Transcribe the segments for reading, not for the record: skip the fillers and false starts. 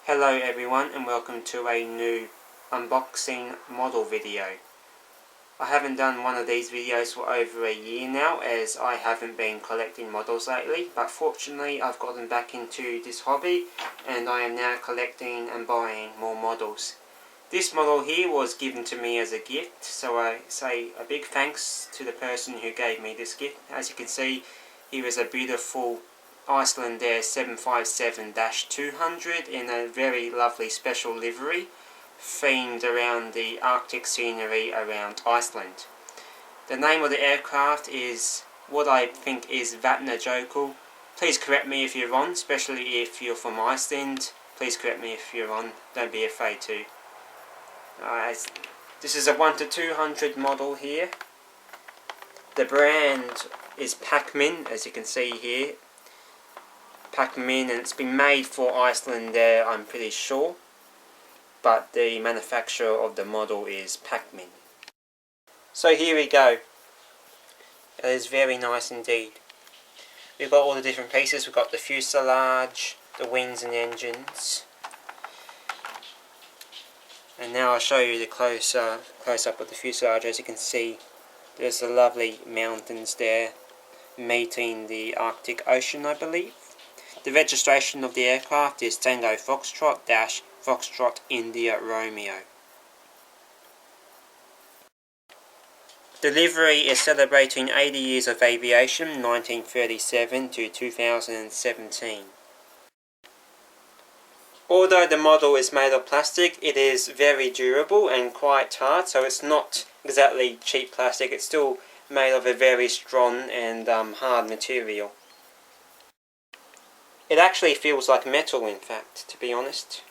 Hello everyone and welcome to a new unboxing model video. I haven't done one of these videos for over a year now as I haven't been collecting models lately, but fortunately I've gotten back into this hobby and I am now collecting and buying more models. This model here was given to me as a gift, so I say a big thanks to the person who gave me this gift. As you can see, here is a beautiful Icelandair 757-200 in a very lovely special livery themed around the Arctic scenery around Iceland. The name of the aircraft is what I think is Vatnajökull. Please correct me if you're wrong, especially if you're from Iceland. Please correct me if you're wrong, don't be afraid to. This is a 1-200 model here. The brand is Packmin, as you can see here. Packmin, and it's been made for Icelandair, I'm pretty sure, but the manufacturer of the model is Packmin. So here we go. It is very nice indeed. We've got all the different pieces. We've got the fuselage, the wings and engines, and now I'll show you the close up of the fuselage. As you can see, there's the lovely mountains there meeting the Arctic Ocean, I believe. The registration of the aircraft is Tango Foxtrot Foxtrot India Romeo. The livery is celebrating 80 years of aviation, 1937 to 2017. Although the model is made of plastic, it is very durable and quite hard, so it's not exactly cheap plastic. It's still made of a very strong and hard material. It actually feels like metal, in fact, to be honest.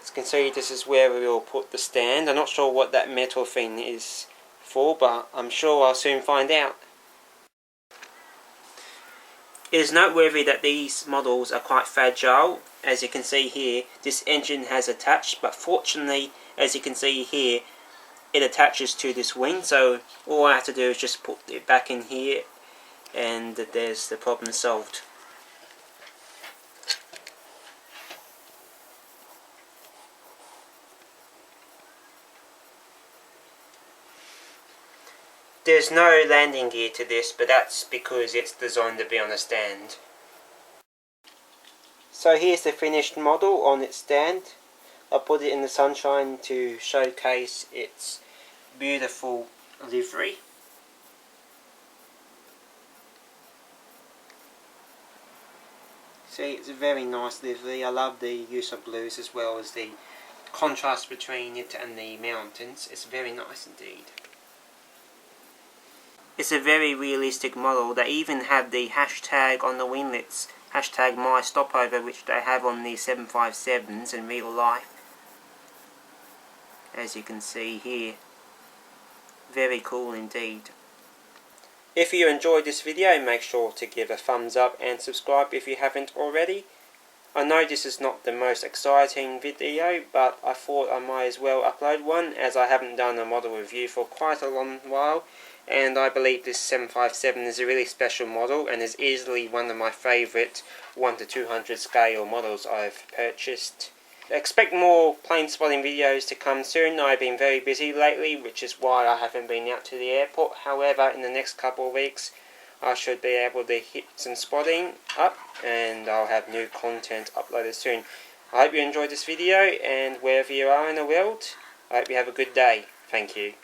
As you can see, this is where we will put the stand. I'm not sure what that metal thing is for, but I'm sure I'll soon find out. It is noteworthy that these models are quite fragile. As you can see here, this engine has attached, but fortunately, as you can see here, it attaches to this wing, so all I have to do is just put it back in here and there's the problem solved. There's no landing gear to this, but that's because it's designed to be on a stand. So here's the finished model on its stand. I put it in the sunshine to showcase its beautiful livery. See, it's a very nice livery. I love the use of blues as well as the contrast between it and the mountains. It's very nice indeed. It's a very realistic model. They even have the hashtag on the winglets, hashtag my stopover, which they have on the 757s in real life. As you can see here. Very cool indeed. If you enjoyed this video, make sure to give a thumbs up and subscribe if you haven't already. I know this is not the most exciting video, but I thought I might as well upload one as I haven't done a model review for quite a long while. And I believe this 757 is a really special model and is easily one of my favourite 1-200 scale models I've purchased. Expect more plane spotting videos to come soon. I've been very busy lately, which is why I haven't been out to the airport. However, in the next couple of weeks I should be able to hit some spotting up and I'll have new content uploaded soon. I hope you enjoyed this video, and wherever you are in the world, I hope you have a good day. Thank you.